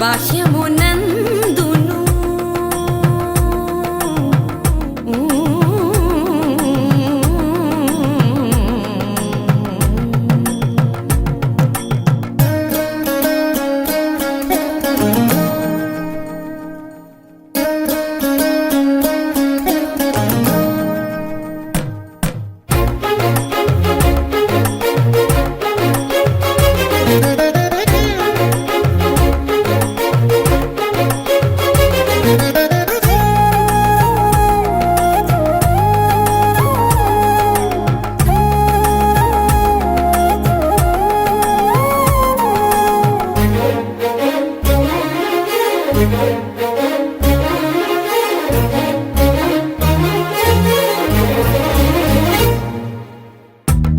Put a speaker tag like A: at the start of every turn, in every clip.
A: బాహ్యమునందును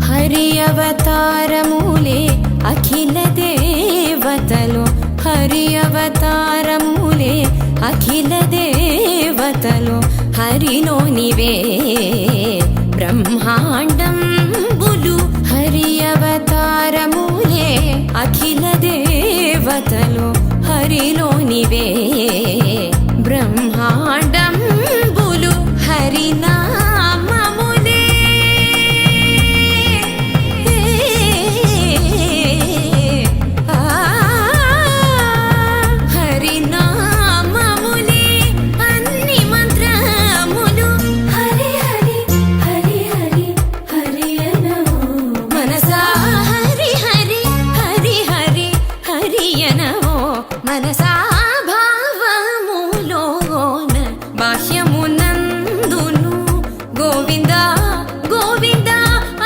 A: హరి అవతారములే అఖిల దేవతలు హరి అవతారములే అఖిల దేవతలు హరిలోనివే బ్రహ్మాండంబులు హరి అవతారములే అఖిల దేవతలు హరిలోనివే బ్రహ్మాండంబులు హరినామములే హరినామములే అన్ని మంత్రములు హరి హరి హరి హరి హరి అనవో మనసా హరి హరి హరి హరి హరి అనవో మనసా భావములోన బాహ్యమునందును గోవింద గోవింద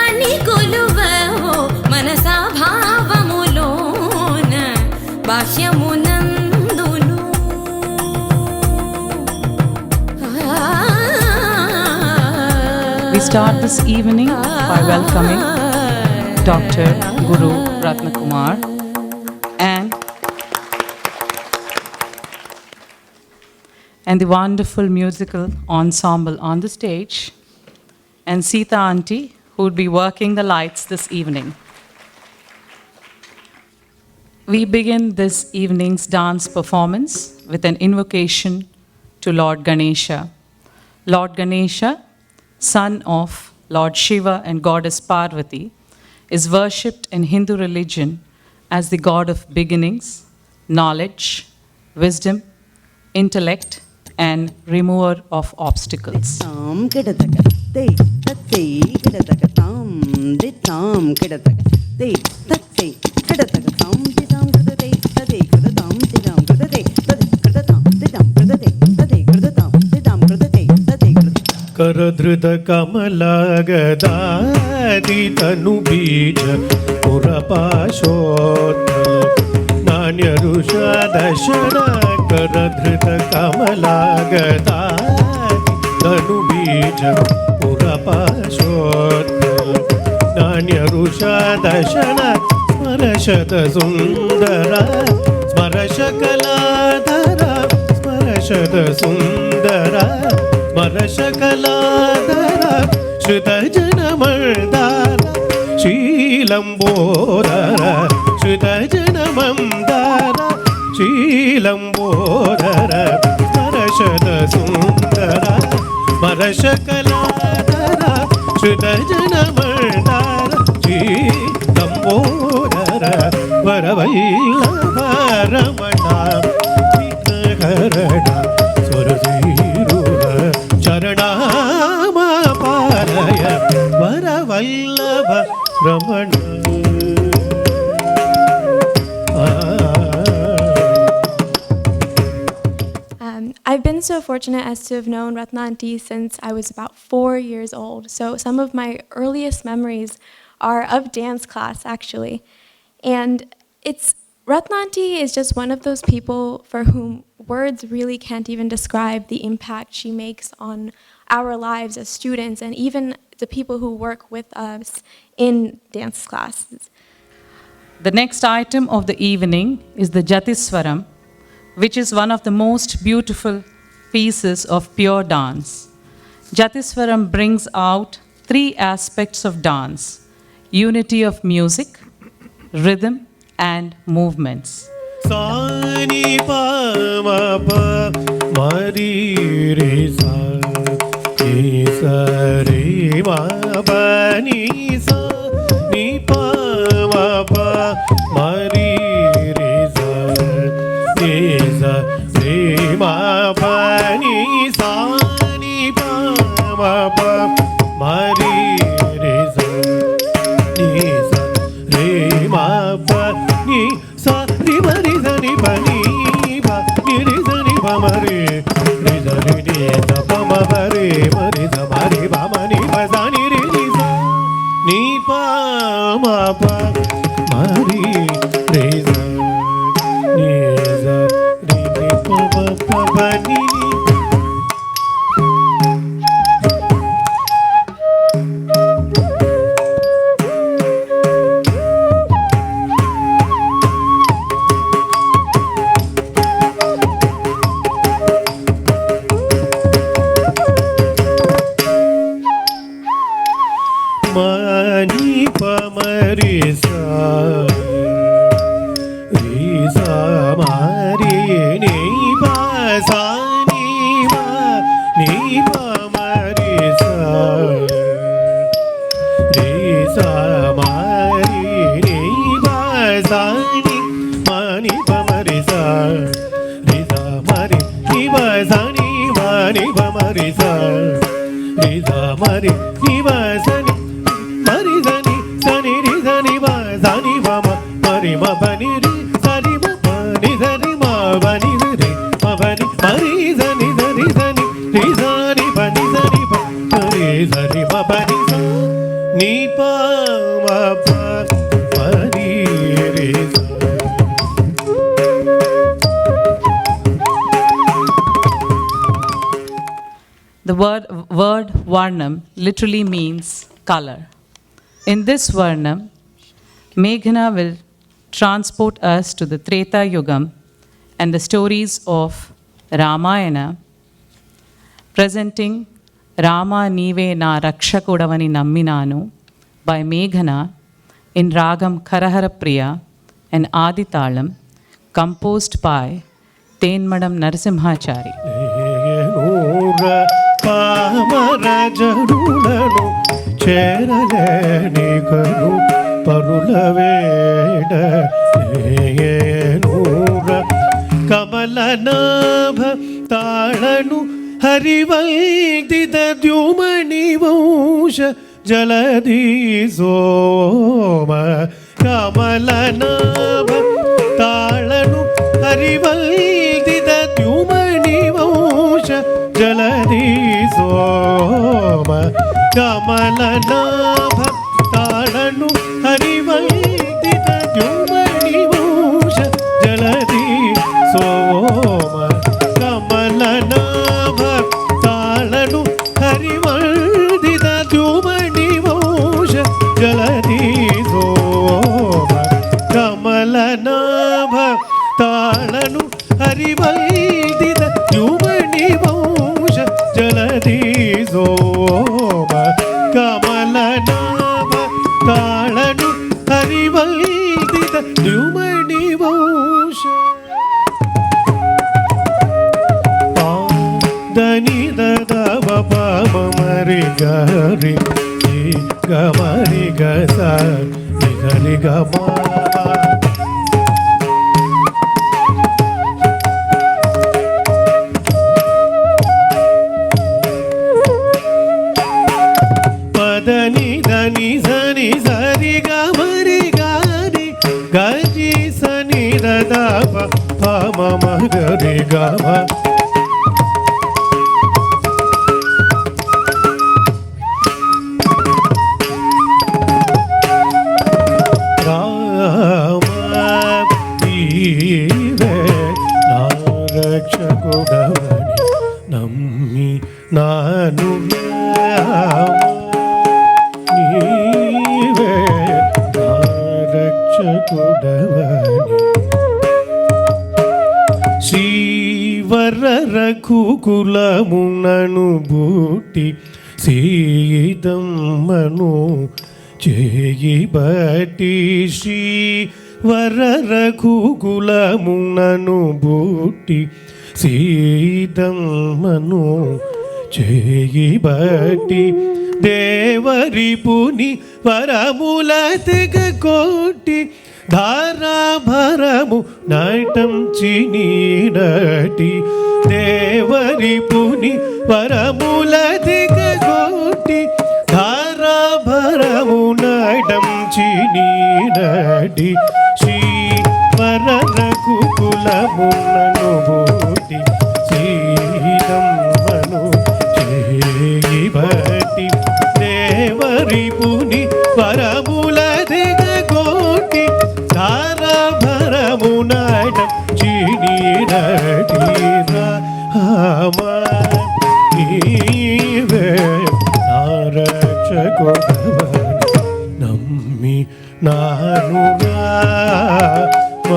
A: అని కొలువవో మనసా భావములోన బాహ్యమునందును
B: We start this evening by welcoming Dr. Guru Ratnakumar and the wonderful musical ensemble on the stage, and Sita Auntie, who would be working the lights this evening. We begin this evening's dance performance with an invocation to Lord Ganesha. Lord Ganesha, son of Lord Shiva and Goddess Parvati, is worshipped in Hindu religion as the god of beginnings, knowledge, wisdom, intellect, and remover of obstacles.
C: Tam kidataka te tatte kidataka tam de tam kidataka te tatte kidataka tam de tam kidate tate kidatam de tam kidate tate kidatam de tam kidate tate kidatam de tam kidate tate
D: करधृत कमलागदादि तनु बीज पुरपाशोत्थल नान्यरुषा दशन करधृत कमलागदादि तनु बीज पुरपाशोत्थल नान्यरुषा दशन स्मरशत सुन्दर स्मरशकलाधर स्मरशत सुन्दर स्मरशकलाधर श्रुतजनमर्दार शीलम्बोदर श्रुतजनमन्दार शीलम्बोदर स्मरशत सुन्दर स्मरशकलाधर श्रुतजनमर्दार शीलम्बोदर वरवल्लभ रमण विघ्नहरण सुरधीरुह शरणामपालय वरवल्लभ रमण
E: I've been so fortunate as to have known Ratna Auntie since I was about 4 years old. So some of my earliest memories are of dance class, actually. And Ratna Auntie is just one of those people for whom words really can't even describe the impact she makes on our lives as students and even the people who work with us in dance classes.
B: The next item of the evening is the Jatiswaram, which is one of the most beautiful pieces of pure dance. Jatiswaram brings out 3 aspects of dance: unity of music, rhythm, and movements.
D: Sai ni pa ma pa ma ri re sa ni sa re ma pa ni sa ni pa ma pa ma ri re sa ni sa re ma pa ni sa ni pa ma pa ma ri re sa ni sa re ma pa ni sa ri ma ri sa ni pa ni pa ni ri sa ni pa ma re re sa ri ni sa pa ma pa re ma re sa ma re pa ma ni pa sa ni ri ni sa ni pa ma pa ma ri re sa ni sa ri ni pa ma pa pa ni ni. Mani pa ma re sa ma re ni pa sa ni pa ma re sa ma re ni pa sa ni pa ma re sa ma re ni pa sa ni pa ma re sa ma re ni pa sa ni Mari zani zani ri zani ba zani ba ma mari ma bani ri zani ma bani zani ma bani ri ma bani mari zani zani zani ri zani bani zani ba mari zani ma bani sa ni pa ma pa mari ri sa.
B: The word Varnam literally means color. In this Varnam, Meghana will transport us to the Treta Yugam and the stories of Ramayana, presenting Rama Nive Na Rakshakudavani Namminanu by Meghana in Ragam Karahara Priya and Aditalam, composed by Tenmadam Narasimhachari.
D: చేరలేని కను పరులవేడ నూర కమలనాభ తాళను హరివైదిద ద్యుమణి వంశ జలధి సోమ కమలనాభ తాళను హరివైదిద ద్యుమణి వంశ జలధి సోమ కమలనాభ తాళను హరివైదిత ద్యుమణి వంశ జలధి సోమ కమలనాభ తాళను హరివైదిత ద్యుమణి వంశ జలధి సోమ కమలనాభ తాళను హరివైదిత ద్యుమణి వంశ జలధి సోమ కమలనాభ తాళను హరివైదిత ద్యుమణి వంశ దని దవ పమ మరి గరి గమరి గస నిగరి గమ దని దని సని సరి గమరి గారి గజి సని దద పమ మగరి గమ రామ నీవే నా రక్షకుడవని నమ్మి నాను నీవే నా రక్షకుడవని శ్రీవర రఘుకులమునను బూటి సీతమ్మను చేయి బట్టి శ్రీ వర రఘుకులమునను బుట్టి సీతమ్మను చేయి బట్టి దేవరిపుని వరముల తెగ కొట్టి ధారాభరము నటంచి నీడటి దేవరిపుని వరముల తెగ కొట్టి ధారాభరము నటంచి నీడటి శ్రీ వర రఘుకులమునను బుట్టి సీతమ్మను చేయి బట్టి దేవరిపుని వరముల తెగ కొట్టి ధారాభరము నటంచి నీడటి రామ నీవే నారక్షకుడవని నమ్మి నాను Rama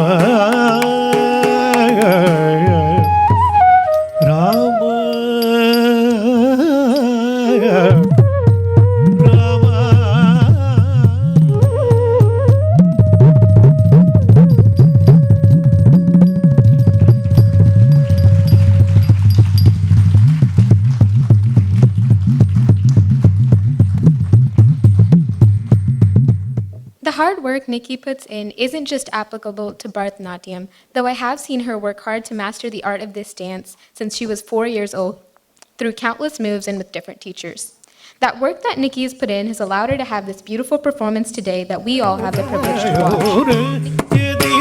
F: The hard work Nikki puts in isn't just applicable to Bharatanatyam, though I have seen her work hard to master the art of this dance since she was 4 years old, through countless moves and with different teachers. That work that Nikki has put in has allowed her to have this beautiful performance today that we all have the privilege to watch.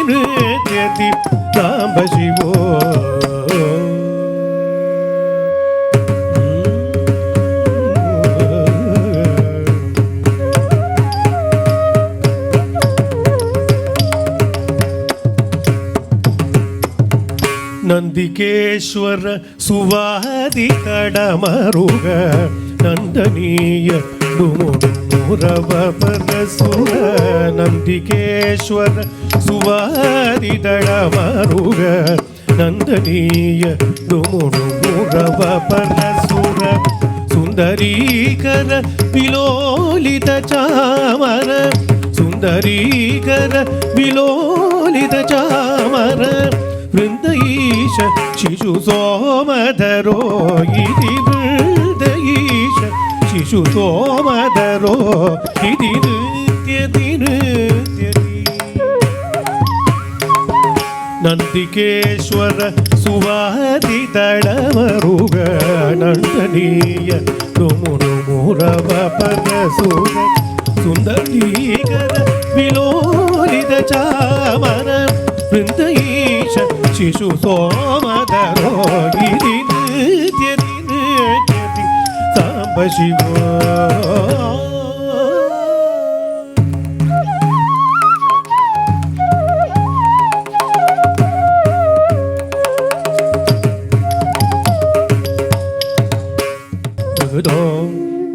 D: Nandikeshwara ಸುವಾದಿ ಕಡಮರುಗ ನಂದನೀಯ ಡುಮುರವ ಪರಸುರ Nandikeshwara ಸುವಾದಿ ದಡಮರುಗ ನಂದನೀಯ ಡುಮುರವ ಪರಸುರ ಸುಂದರೀಕರ ವಿಲೋಲಿತ ಚಾಮರ ಸುಂದರೀಕರ ವಿಲೋಲಿತ ಚಾಮರ ವೃಂದೈಶ ಶಿಶು ಸೋಮಧರೋ ಇತಿ ವೃಂದೈಶ ಶಿಶು ಸೋಮಧರೋ ಇತಿ ನೃತ್ಯತಿ ನೃತ್ಯತಿ ನಂದಿಕೇಶ್ವರ ಸುವಾದಿ ತಳಮರುಗ ನಂದನೀಯ ತುಮುರುಮುರವ ಪರಸುರ ಸುಂದರೀಕರ ವಿಲೋಲಿತ ಚಾಮರ ವೃಂದೈಶ ಶಿಶು ಸೋಮಧರೋ ಗಿರಿ ನೃತ್ಯತಿ ನೃತ್ಯತಿ Samba Shiva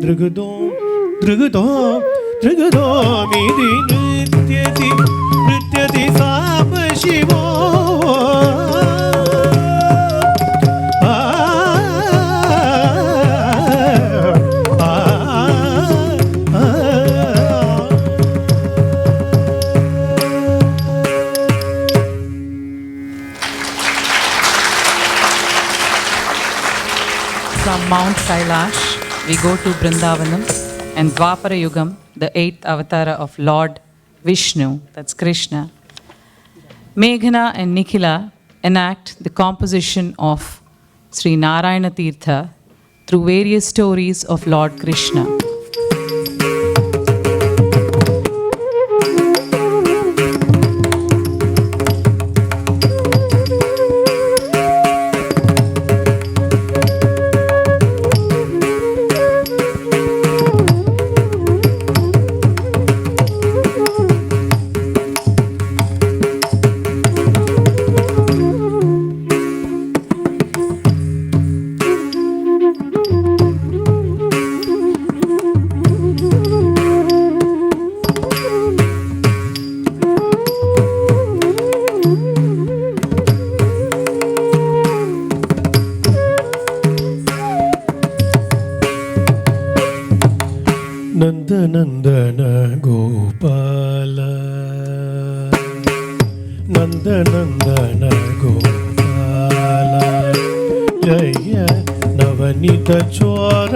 D: ದೃಗದೋ ದೃಗದೋ ದೃಗದೋ ಮಿದಿ ನೃತ್ಯತಿ ನೃತ್ಯತಿ Samba ಶಿವೋ
B: From Mount Kailash, we go to Vrindavanam and Dwapara Yugam, the 8th avatara of Lord Vishnu, that's Krishna. Meghana and Nikhila enact the composition of Sri Narayana Tirtha through various stories of Lord Krishna. ನಂದನಂದನ Gopala
D: नन्दनन्दन Gopal जय नवनीत चोर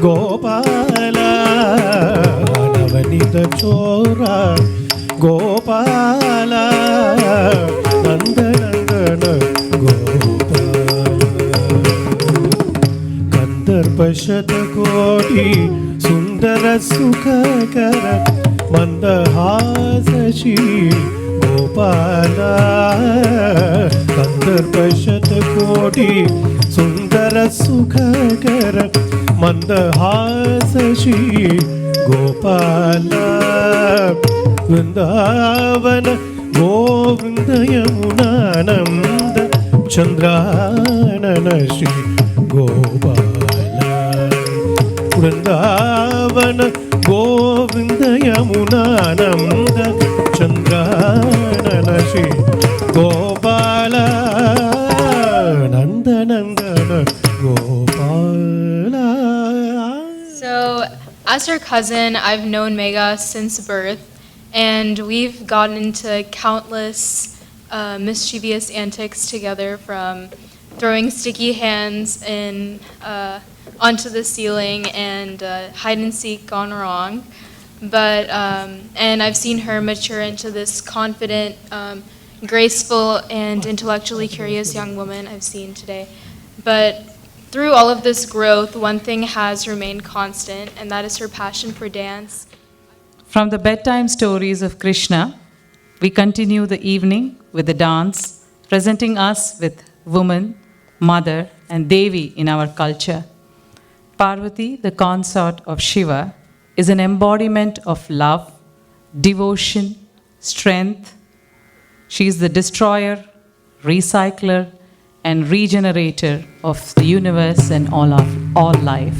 D: गोपाल नवनीत चोर गोपाल नन्दनन्दन गोपाल कंदर्पशतकोटि सुन्दर सुखकर मन्दहासशी गोपाल कंदर्पशतकोटि सुन्दर सुखकर मन्दहासशी Gopal Vrindavan Govind Yamunanand चन्द्रानन Shri Gopal Vrindavan Govind Yamunanand चन्द्रानन Shri Gopal नन्दनन्दन Gopal.
F: So, as her cousin, I've known Megha since birth, and we've gotten into countless mischievous antics together, from throwing sticky hands onto the ceiling and hide and seek gone wrong. But and I've seen her mature into this confident, graceful, and intellectually curious young woman I've seen today. But through all of this growth, one thing has remained constant, and that is her passion for dance.
B: From the bedtime stories of Krishna, we continue the evening with the dance, presenting us with woman, mother, and Devi in our culture. Parvati, the consort of Shiva, is an embodiment of love, devotion, strength. She is the destroyer, recycler, and regenerator of the universe and all life.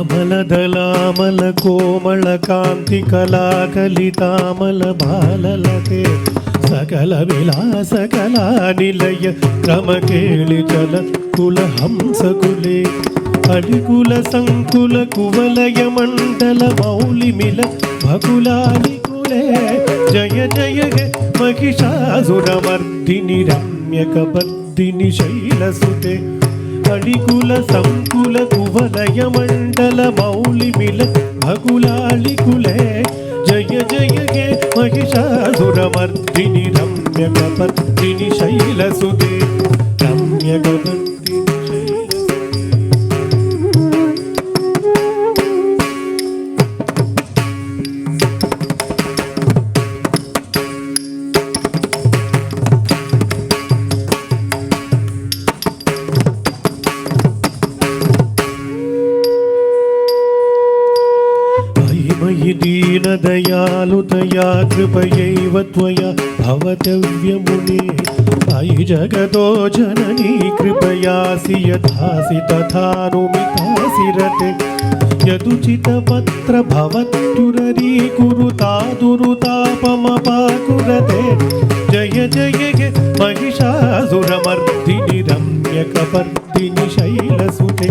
D: कमलदलामल कोमल कांति कलाकलितामल बाललते सकल विलास कला निलय क्रम केळि चल कुल हंस कुले अलिकुल संकुल कुवलय मंडल मौलि मिल भकुलानि कुले जय जय हे महिषासुरमर्दिनि रम्यकपर्दिनि शैलसुते अलिकुल संकुल कुवलय मंडल मौलि मिल भकुलालि कुले जय जय हे महिषासुरमर्दिनि रम्यकपर्दिनि शैलसुते रम्यकपर्दिनि दीनदयालुतया कृपयैव त्वया भवतव्यमुने अयि जगतो जननी कृपयासि यथासि तथानुमितासि रते यदुचितपत्र भवत्युररीकुरुता दुरुतापमपाकुरते जय जय हे महिषासुरमर्दिनि रम्यकपर्दिनि शैलसुते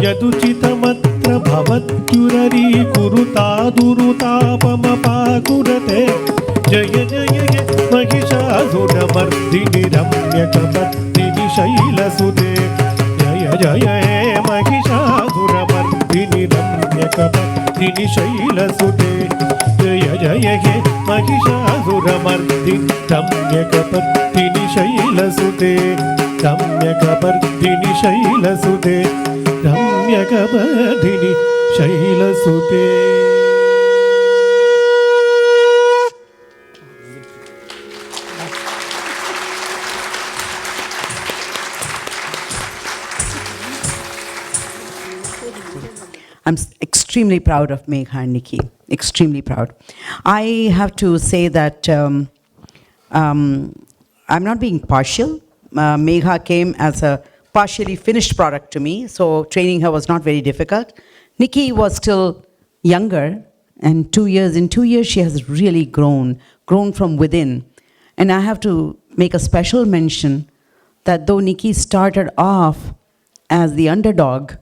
D: यदुचितमत्र भवत्युररीकुरुता दुरुतापमपाकुरते जय जय हे महिषासुरमर्दिनि रम्यकपर्दिनि शैलसुते जय जय हे महिषासुरमर्दिनि महिषाकपर्दिनि शैलसुते जय जय हे Mahishasuramardini रम्यकपर्दिनि शैलसुते रम्यकपर्दिनि शैलसुते रम्यकपर्दिनि शैलसुते.
C: I'm extremely proud of Megha and Nikki, extremely proud. I have to say that I'm not being partial. Megha came as a partially finished product to me, so training her was not very difficult. Nikki was still younger, and in 2 years she has really grown from within. And I have to make a special mention that though Nikki started off as the underdog,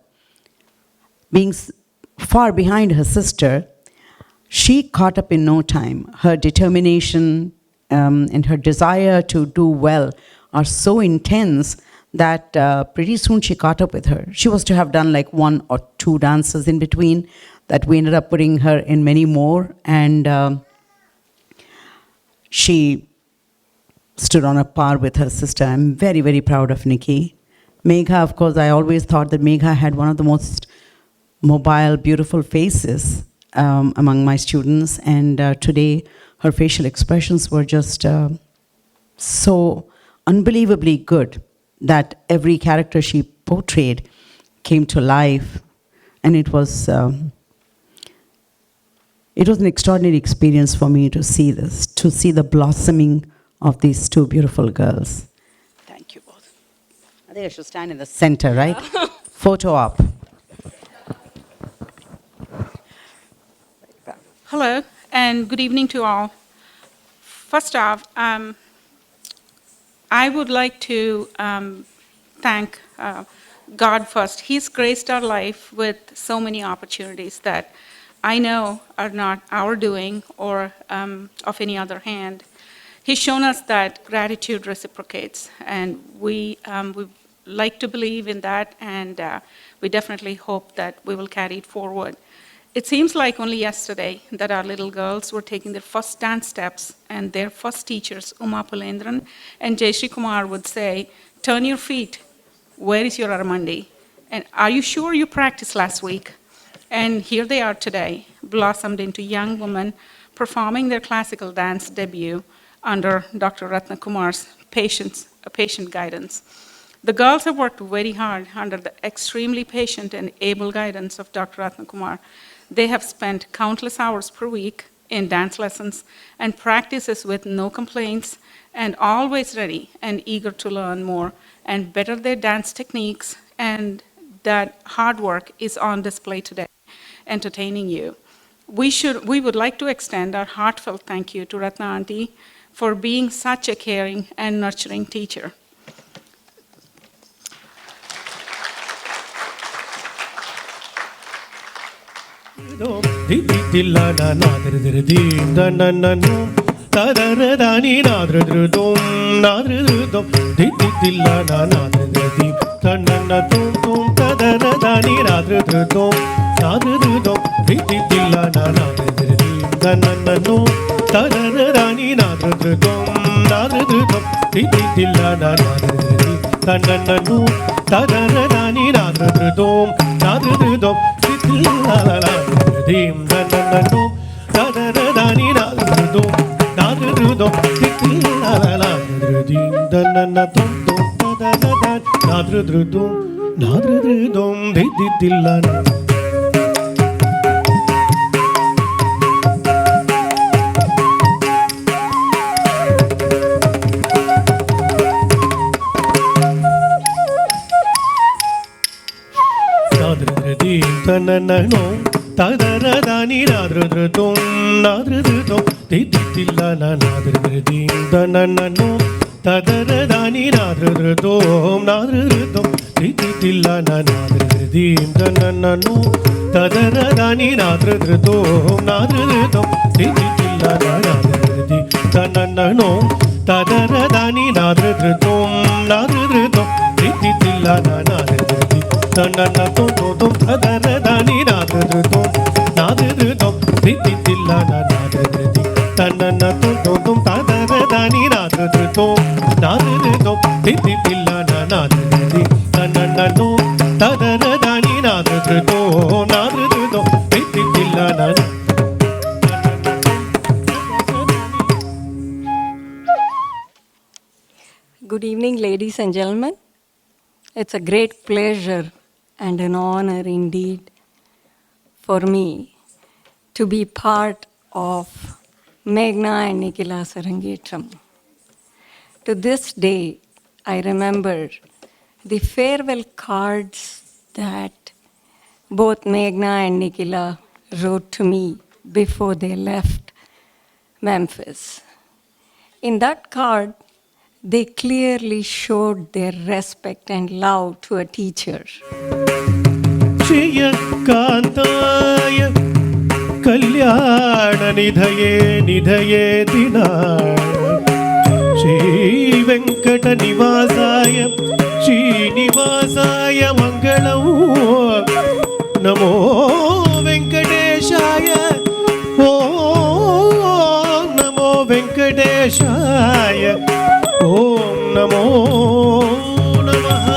C: being far behind her sister, she caught up in no time. Her determination and her desire to do well are so intense that pretty soon she caught up with her. She was to have done like 1 or 2 dances in between, that we ended up putting her in many more, and she stood on a par with her sister. I'm very, very proud of Nikki. Megha, of course, I always thought that Megha had one of the most mobile, beautiful faces among my students, and today her facial expressions were just so unbelievably good that every character she portrayed came to life, and it was an extraordinary experience for me to see this, to see the blossoming of these 2 beautiful girls. Thank you both. I think I should stand in the center, right? Photo op.
G: Hello, and good evening to all. First off, I would like to thank God first. He's graced our life with so many opportunities that I know are not our doing or of any other hand. He's shown us that gratitude reciprocates, and we like to believe in that, and we definitely hope that we will carry it forward. It seems like only yesterday that our little girls were taking their first dance steps, and their first teachers, Uma Pulendran and Jayashree Kumar, would say, "Turn your feet. Where is your Aramandi? And are you sure you practiced last week?" And here they are today, blossomed into young women performing their classical dance debut under Dr. Ratna Kumar's patient guidance. The girls have worked very hard under the extremely patient and able guidance of Dr. Ratna Kumar. They have spent countless hours per week in dance lessons and practices with no complaints, and always ready and eager to learn more and better their dance techniques, and that hard work is on display today, entertaining you. We would like to extend our heartfelt thank you to Ratna Auntie for being such a caring and nurturing teacher.
D: Dillana nadridrim danananum tadaradani nadridrum nadridum dillana nadridrim dananatum tadaradani nadridrum nadridum dillana nadridrim danananum tadaradani nadridrum nadridum dillana nadridrim danananum tadaradani nadridrum nadridum dim danananu tadaradani nadrudum nadrudum titilala dim dananatum tadanadan nadrudum nadrudum didillana. Tananano, tadaradani nadrudum, nadrudum, didillana nadrudim, tananano, tadaradani nadrudum, nadrudum, didillana nadrudim, tananano, tadaradani nadrudum, nadrudum, didillana nadrudim, tananano, tadaradani nadrudum, nadrudum, didillana nadrudim. Tanana tum tum tadaradani nadrudum nadrudum tilla na na dri dri di tanna na tum tum tum ta da da da ni na dri dri tum na dri dri tum ti ti tilla na na dri dri di tanna na tum ta da da da ni na dri dri tum na dri dri tum ti ti tilla na na.
H: Good evening, ladies and gentlemen. It's a great pleasure and an honor indeed for me to be part of Meghna and Nikhila Sarangetram. To this day, I remember the farewell cards that both Meghna and Nikhila wrote to me before they left Memphis. In that card, they clearly showed their respect and love to a teacher.
D: Shriya Kantaya Kalyana Nidhaye Nidhaye Dina Shri Venkata Nivasaya Shri Nivasaya Mangalam Namo Venkateshaya Om Namo Venkateshaya Om Namo Namaha.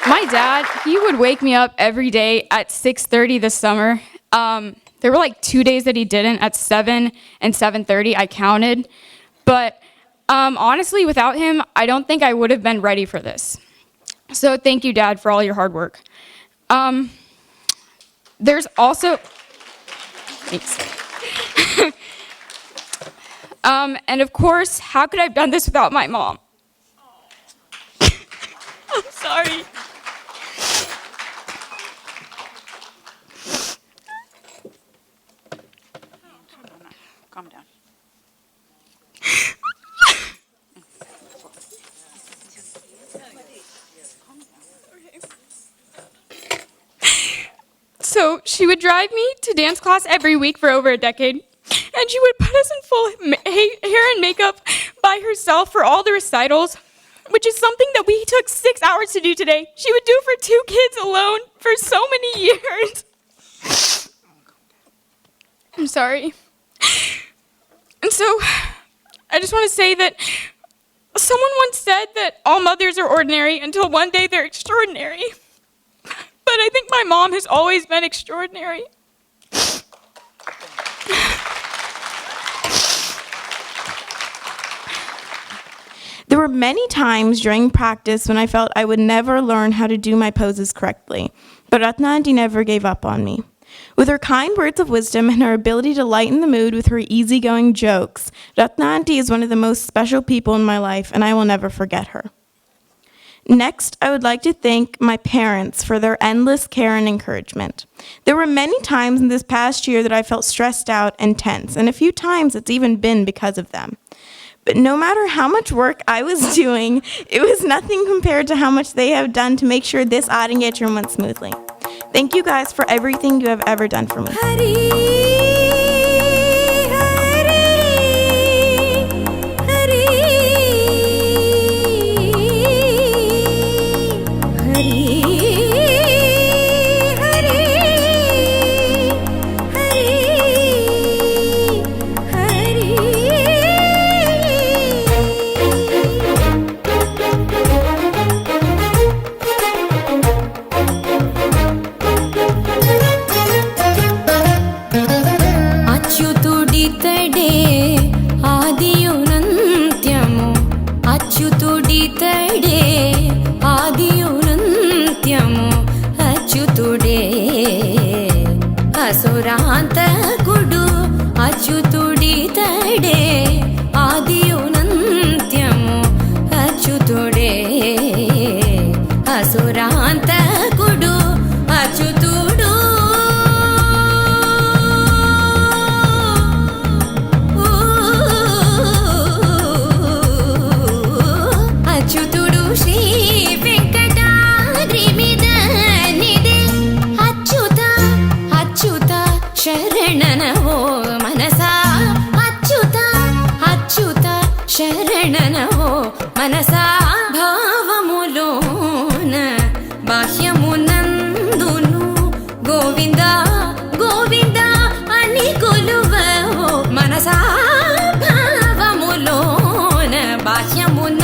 I: My dad, he would wake me up every day at 6:30 this summer. There were like 2 days that he didn't at 7 and 7:30, I counted. But honestly, without him, I don't think I would have been ready for this. So thank you, Dad, for all your hard work. There's also, thanks. And of course, how could I have done this without my mom? I'm sorry.
G: Calm down.
I: So she would drive me to dance class every week for over a decade, and she would put us in full hair and makeup by herself for all the recitals, which is something that we took 6 hours to do today. She would do for 2 kids alone for so many years. I'm sorry. And so, I just want to say that someone once said that all mothers are ordinary until one day they're extraordinary. But I think my mom has always been extraordinary.
J: There were many times during practice when I felt I would never learn how to do my poses correctly, but Ratna Aunty never gave up on me. With her kind words of wisdom and her ability to lighten the mood with her easygoing jokes, Ratna Aunty is one of the most special people in my life, and I will never forget her. Next, I would like to thank my parents for their endless care and encouragement. There were many times in this past year that I felt stressed out and tense, and a few times it's even been because of them. But no matter how much work I was doing, it was nothing compared to how much they have done to make sure this auditorium went smoothly. Thank you guys for everything you have ever done for me.
A: Hari Hari ఆదియునంత్యము అచ్యుతుడే అసురాంతకుడు అచ్యుతుడు అచ్యుతుడు శ్రీ వెంకటాద్రి మీద నిదే అచ్యుత అచ్యుత శరణనవో మనసా అచ్యుత అచ్యుత శరణనవో మనసా భావములోన బాహ్యమునందును గోవింద గోవింద అని కొలువవో మనసా భావములోన బాహ్యమున